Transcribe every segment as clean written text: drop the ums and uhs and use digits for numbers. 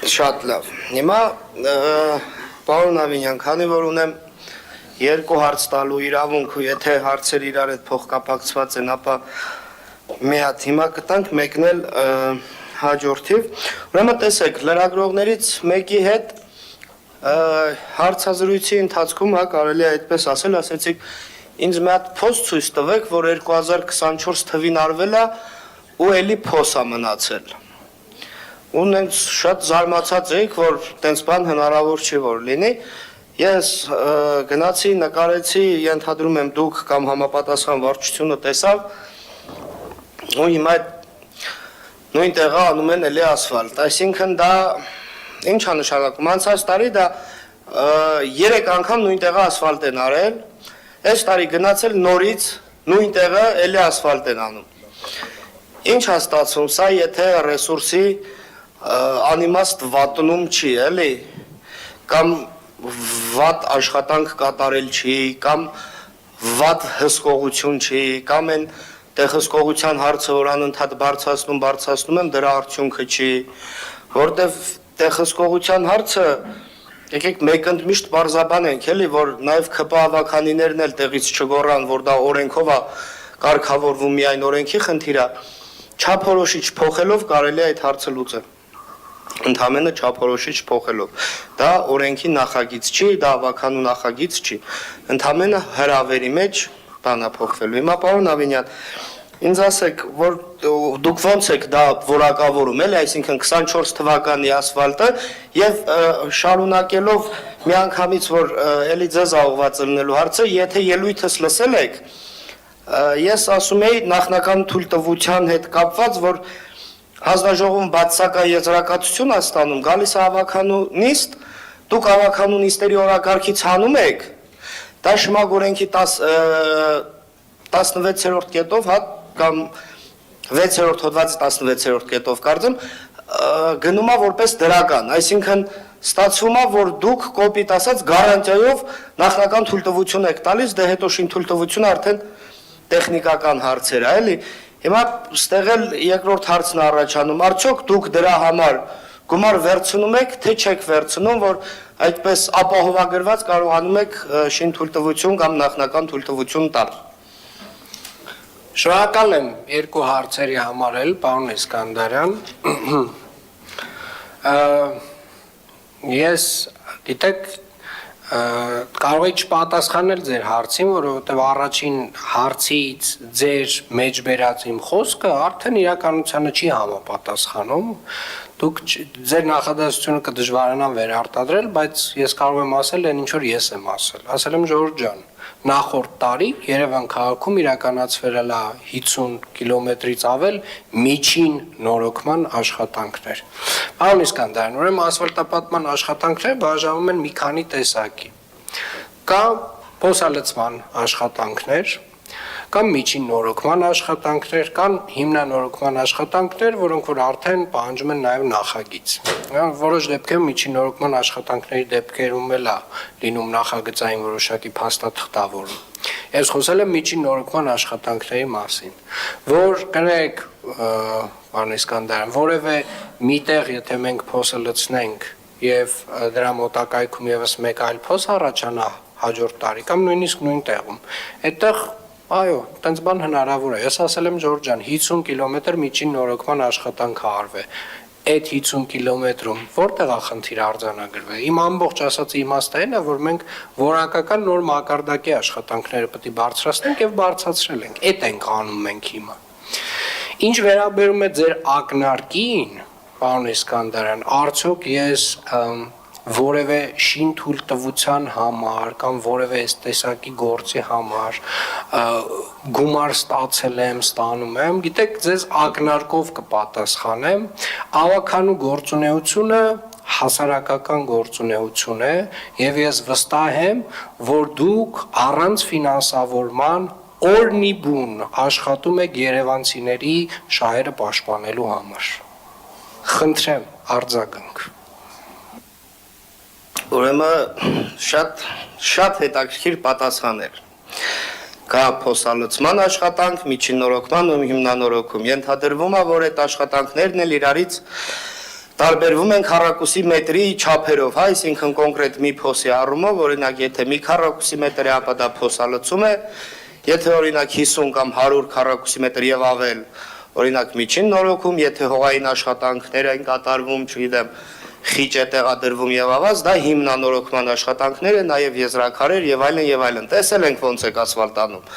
Շատ լավ։ Հիմա պարոն Ավինյան, քանի որ ունեմ երկու հարց տալու իրավունք ու եթե հարցերը իրար հետ փոխկապակցված են, ապա մի հատ հիմա կտանք մեկն էլ հաջորդիվ։ Ուրեմն տեսեք, լրագրողներից մեկի հետ հարցազրույցի ընթացքում կարելի է այդպես ասել, ասեցիք ինձ մի հատ փոս ցույց տվեք, որ 2024 թվին արվել է ու էլի փոս է մնացել։ Ու նենց շատ զարմացած էիք, որ տենց բան հնարավոր չի որ լինի։ Ես գնացի, նկարեցի, ենթադրում եմ դուք կամ համապատասխան վարչությունը տեսավ, ու հիմա նույն տեղը անում են էլի ասֆալտ։ Այսինքն դա ինչ է նշանակում, անցած տարի դա 3 անգամ նույն տեղը ասֆալտ են արել, այս տարի գնացել նորից նույն տեղը էլի ասֆալտ են անում։ Ինչ է ստացվում, սա եթե ռեսուրսի անիմաստ վատնում չի, էլի, կամ վատ աշխատանք կատարել չի, կամ վատ հսկողություն չի, կամ են հսկողության հարցը, որ անընդհատ բարձրացնում եմ, դրա արդյունքը չի, որտեվ հսկողության հարցը, եկեք մեկ ընդմիշտ պարզաբան ենք, էլի, որ նաև ՔՊ ավականիներն էլ տեղից չգոռան, որ դա օրենքով է կարգավորվում միայն օրենքի խնդիր է, չափորոշիչ փոխելով կարելի է այդ հարցը լուծել։ Ընդամենը չափորոշիչ փոխելով։ Դա օրենքի նախագիծ չի, դա ավականու նախագիծ չի։ Ընդամենը հրավերի մեջ բան է փոխվելու։ Հիմա պարոն Ավինյան, ինձ ասեք, որ դուք ոնց եք դա որակավորում, էլի, այսինքն 24 թվականի ասֆալտը եւ շարունակելով միանգամից որ էլի ձեզ ուղղված լինելու հարցը, եթե ելույթս լսել եք, ես ասում եի նախնական թույլտվության հետ կապված, որ Հանձնաժողովում բացասական եզրակացություն է ստանում, գալիս է ավականու նիստ, դուք ավականու նիստերի օրակարգից հանում եք, դա շմագ օրենքի 16-րդ կետով, կամ 6-րդ հոդվածի 16-րդ կետով կարծեմ, գնում է որպես դրական, այսինքն ստացվում է, որ դուք կոպիտ ասած գարանտիայով նախնական թույլտվություն եք տալիս, դե հետո շին թույլտվությունը արդեն տեխնիկական հարցեր է, էլի։ Հիմա ստեղ էլ երկրորդ հարցն առաջանում, արդյոք դուք դրա համար գումար վերցնում եք, թե չեք վերցնում, որ այդպես ապահովագրված կարողանում եք շին թույլտվություն կամ նախնական թույլտվություն տալ։ Շնորհակալ եմ երկու հարցերի համար էլ, պարոն Իսկանդարյան։ Ես գիտեք կարող եք չպատասխանել ձեր հարցին, որովհետև առաջին հարցից ձեր մեջ բերած իմ խոսքը արդեն իրականությանը չի համապատասխանում, դուք ձեր նախադասությունը կդժվարանա վերարտադրել, բայց ես կարող եմ ասել այն ինչ որ ես եմ ասել եմ Ժորժ ջան, նախորդ տարի Երևան քաղաքում իրականացվել է 50 կիլոմետրից ավել միջին նորոգման աշխատանքներ։ Պարոն Իսկանդարյան, ուրեմն ասֆալտապատման աշխատանքները բաժանվում են մի քանի տեսակի։ Կա փոսալցման աշխատանքներ, կամ միջին նորոգման աշխատանքներ, կան հիմնանորոգման աշխատանքներ, որոնք որ արդեն պահանջում են նաև նախագիծ։ Որոշ դեպքերում միջին նորոգման աշխատանքների դեպքերում էլ է լինում նախագծային որոշակի փաստաթղթավորում։ Ես խոսել եմ միջին նորոգման աշխատանքների մասին, որ կներեք, պարոն Իսկանդարյան, որևէ միտեղ եթե մենք փոսը լցնենք եւ դրա մոտակայքում եւս մեկ այլ փոս առաջանա հաջորդ տարի կամ նույնիսկ նույն տեղում, այդտեղ այո, տենց բան հնարավոր է։ Ես ասել եմ Ժորժ ջան, 50 կիլոմետր միջին նորոգման աշխատանք արվե։ Այդ 50 կիլոմետրում որտեղ է խնդիր արձանագրվել։ Իմ ամբողջ ասած իմաստը այն է, որ մենք որակական նոր մակարդակի աշխատանքները պետք է բարձրացնենք եւ բարձրացրել ենք։ Այդ ենք անում մենք հիմա։ Ինչ վերաբերում է ձեր ակնարկին, պարոն Իսկանդարյան, արդյոք ես որևէ շին թույլտվության համար կամ որևէ այս տեսակի գործի համար գումար ստացել եմ, ստանում եմ, գիտեք, ձեզ ակնարկով կպատասխանեմ, ավականու գործունեությունը հասարակական գործունեություն է եւ ես վստահ եմ, որ դուք առանց ֆինանսավորման օրնիբուն աշխատում եք երևանցիների շահերը պաշտպանելու համար։ Խնդրեմ, արձագանք։ Ուրեմն շատ հետաքրքիր պատասխան էր։ Կա փոսալցման աշխատանք, միջին նորոգման ու հիմնանորոգում։ Ենթադրվում է, որ այդ աշխատանքներն էլ իրարից տարբերվում են քառակուսի մետրի չափերով, հա, այսինքն կոնկրետ մի փոսի առումով, օրինակ, եթե մի քառակուսի մետր է, ապա դա փոսալուծում է, եթե օրինակ 50 կամ 100 քառակուսի մետր եւ ավել, օրինակ միջին նորոգում, եթե հողային աշխատանքներ են կատարվում, չգիտեմ, խիճ է տեղադրվում եւ ավազ, դա հիմնանորոգման աշխատանքներ են, նաեւ եզրաքարեր եւ այլն եւ այլն։ Տեսել ենք ոնց է ասֆալտանում։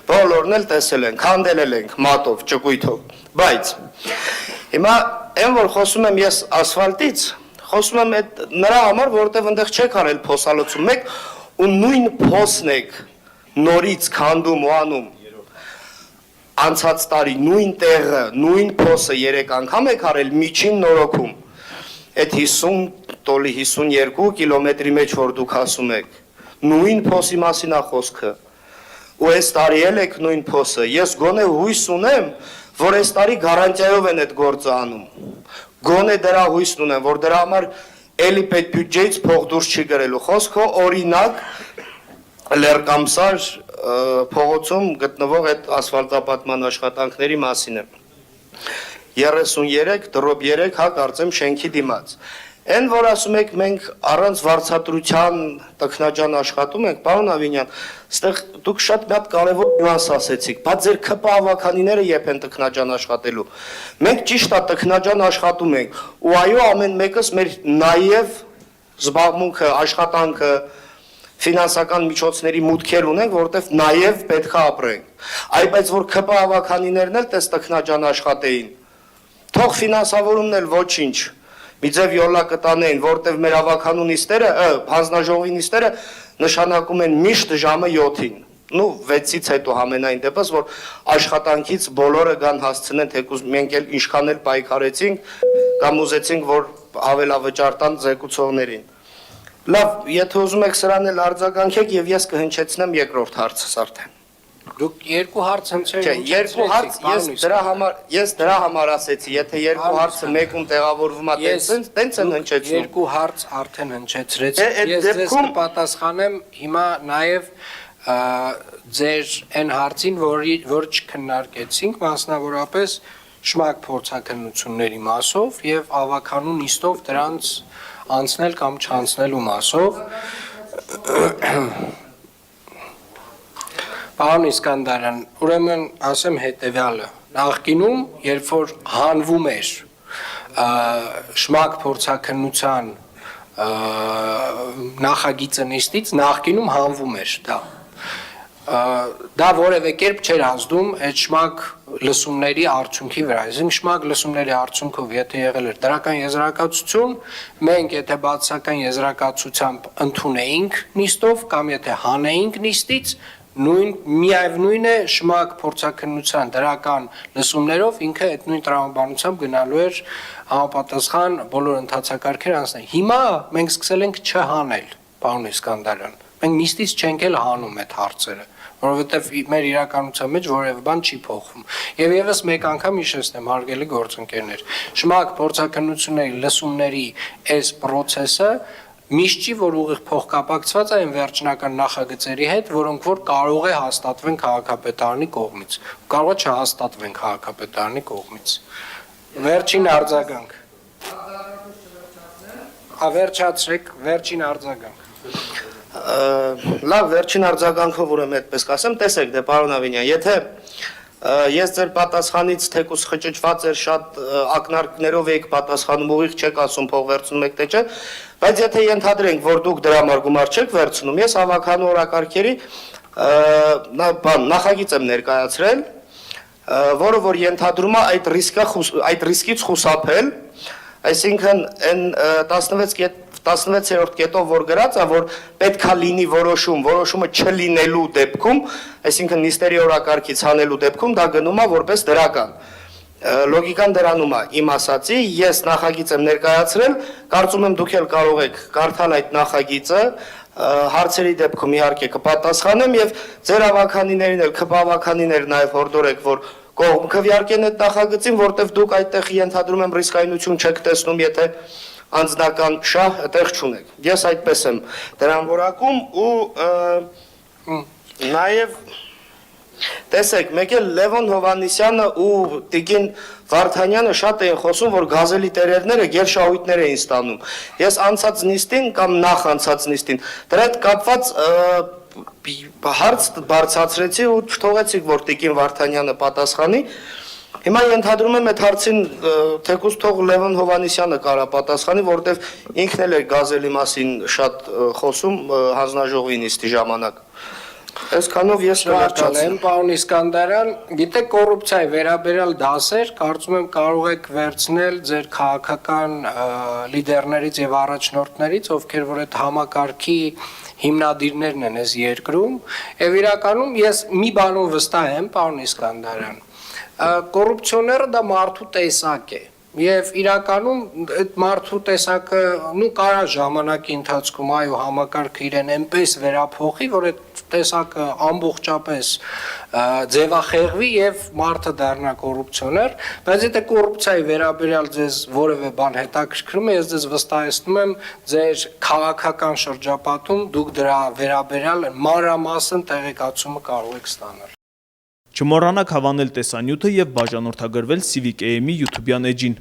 Բոլորն էլ տեսել ենք, քանդել ենք մատով, ճկույթով։ Բայց հիմա այն որ խոսում եմ ես ասֆալտից, խոսում եմ այդ նրա համար, որովհետեւ այնտեղ չեք արել փոսալուծում մեկ ու նույն փոսն եք նորից քանդում ու անում։ Անցած տարի նույն տեղը, նույն փոսը 3 անգամ եք արել միջին նորոգում։ Այդ 50 տոլի 52 կիլոմետրի մեջ որ դուք ասում եք, նույն փոսի մասին է խոսքը։ Ու այս տարի էլ եք նույն փոսը։ Ես գոնե հույս ունեմ, որ այս տարի գարանտիայով են այդ գործը անում։ Գոնե դրա հույսն ունեմ, որ դրա համար էլի պետ բյուջեից փող դուրս չի գրելու։ Խոսքը օրինակ Լերկամսար փողոցում գտնվող այդ ասֆալտապատման աշխատանքների մասին է։ 33 դրոպ 3 հա կարծեմ շենքի դիմաց։ Այն որ ասում եք մենք առանց վարձատրության տքնաջան աշխատում ենք, պարոն Ավինյան, այստեղ դուք շատ մի հատ կարևոր նյուանս ասեցիք, բայց ձեր ԿՊ ավականիները երբ են տքնաջան աշխատելու։ Մենք ճիշտ է տքնաջան աշխատում ենք, ու այո, ամեն մեկս մեր նաև զբաղմունքը, աշխատանքը, ֆինանսական միջոցների մուտքեր ունենք, որովհետև նաև պետք է ապրենք։ Այ բայց որ ԿՊ ավականիներն էլ տես տքնաջան աշխատեին, թող ֆինանսավորումն էլ ոչինչ, մի ձև յոլա կտանեին, որտեվ մեր ավականու նիստերը, հանձնաժողովի նիստերը նշանակում են միշտ ժամը 7-ին, նու 6-ից հետո համենայն դեպս, որ աշխատանքից բոլորը գան հասցնեն, թեկուզ մենք էլ ինչքան էլ պայքարեցինք, կամ ուզեցինք, որ ավելավճար տան զեկուցողներին։ Լավ, եթե ուզում եք սրան էլ արձագանքեք եւ ես կհնչեցնեմ երկրորդ հարցս արդեն։ Դուք երկու հարց հնչեցիք։ Չէ, երկու հարց ես դրա համար ասեցի, եթե երկու հարցը մեկում տեղավորվում է, տենց են հնչեցնում։ Երկու հարց արդեն հնչեցրեցիք։ Ես ձեզ կպատասխանեմ հիմա նաև ձեր այն հարցին, որ չքննարկեցինք, մասնավորապես շմակ փորձաքննությունների մասով եւ ավականու նիստով դրանց անցնել կամ չանցնելու մասով։ Պարոն Իսկանդարյան, ուրեմն ասեմ հետևյալը, նախկինում, երբ որ հանվում էր շմակ փորձաքննության նախագիծը նիստից, նախկինում հանվում էր դա որևէ կերպ չէր ազդում այդ շմակ լսումների արդյունքի վրա, այսինքն շմակ լսումների արդյունքով եթե եղել էր դրական եզրակացություն, մենք եթե բացասական եզրակացությամբ ընդունեինք նիստով կամ եթե հանեինք նիստից, միևնույն է շմակ փորձաքննության դրական լսումներով ինքը այդ նույն տրամաբանությամբ գնալու էր համապատասխան բոլոր ընթացակարգեր անցնել։ Հիմա մենք սկսել ենք չհանել, պարոն Իսկանդարյան, մենք նիստից չենք էլ հանում այդ հարցերը, որովհետև մեր իրականության մեջ որևէ բան չի փոխվում։ Եվ եւս մեկ անգամ հիշեցնեմ, հարգելի գործընկերներ, շմակ փորձաքննությունների լսումների այս process-ը միշտ չի, որ ուղիղ փոխկապակցված է այն վերջնական նախագծերի հետ, որոնք որ կարող է հաստատվեն քաղաքապետարանի կողմից, կարող է չհաստատվեն քաղաքապետարանի կողմից։ Վերջին արձագանք։ Վերջացրեք, վերջին արձագանք։ Լավ, վերջին արձագանքով ուրեմն այդպես կասեմ, տեսեք, դե պարոն Ավինյան, եթե ես ձեր պատասխանից թեկուզ խճճված էր շատ ակնարկներով եք պատասխանում, ուղիղ չեք ասում փող վերցնում եք թե չէ, բայց եթե ենթադրենք, որ դուք դրա համար գումար չեք վերցնում, ես ավականու օրակարգերի նախագիծ եմ ներկայացրել, որը որ ենթադրում է այդ ռիսկից խուսափել, այսինքն այն 16-րդ կետով որ գրած է, որ պետքա լինի որոշումը չլինելու դեպքում, այսինքն նիստերի օրակարգից հանելու դեպքում դա գնում է որպես դրական։ Լոգիկան դրանում է, իմ ասացի, ես նախագիծ եմ ներկայացրել, կարծում եմ դուք էլ կարող եք կարդալ այդ նախագիծը, հարցերի դեպքում իհարկե կպատասխանեմ եւ ձեր ավականիներին էլ ԿՊ ավականիներ նաեւ հորդորեք, որ կողմ քվեարկեն այդ նախագծին, որտեվ դուք այդտեղ ենթադրում եմ ռիսկայնություն չեք տեսնում, եթե անձնական շահ այդտեղ չունեք։ Ես այդպես եմ դրան որակում ու նաև Տեսեք, մեկ էլ Լևոն Հովհաննիսյանը ու Տիկին Վարդանյանը շատ էին խոսում, որ գազելի տերերները գերշահույթներ էին ստանում։ Ես անցած նիստին կամ նախ անցած նիստին դրա հետ կապված հարց բարձրացրեցի ու չթողեցիք, որ Տիկին Վարդանյանը պատասխանի։ Հիմա ենթադրում եմ այդ հարցին թեկուզ թող Լևոն Հովհաննիսյանը կարա պատասխանի, որովհետև ինքն էլ է գազելի մասին շատ խոսում հանձնաժողովի նիստի ժամանակ։ Այսքանով ես Շնորհակալ պարոն Իսկանդարյան, գիտեք կոռուպցիայի վերաբերյալ դասեր, կարծում եմ կարող եք վերցնել ձեր քաղաքական լիդերներից եւ առաջնորդներից, ովքեր որ այդ համակարգի հիմնադիրներն են այս երկրում, եւ իրականում ես մի բանում վստահ եմ, պարոն Իսկանդարյան, կոռուպցիոները դա մարդու տեսակ է։ Եվ իրականում այդ մարդու տեսակը կարա ժամանակի ընթացքում այո համակարգը իրեն այնպես վերափոխի, որ այդ տեսակը ամբողջապես ձևախեղվի եւ մարդը դառնա կոռուպցիոներ, բայց եթե կոռուպցիայի վերաբերյալ ձեզ որևէ բան հետաքրքրում է, ես ձեզ վստահեցնում եմ, ձեր քաղաքական շրջապատում դուք դրա վերաբերյալ մանրամասն տեղեկացումը կարող եք ստանալ։ Չմոռանաք հավանել տեսանյութը եւ բաժանորդագրվել Civic AM-ի YouTube-յան էջին։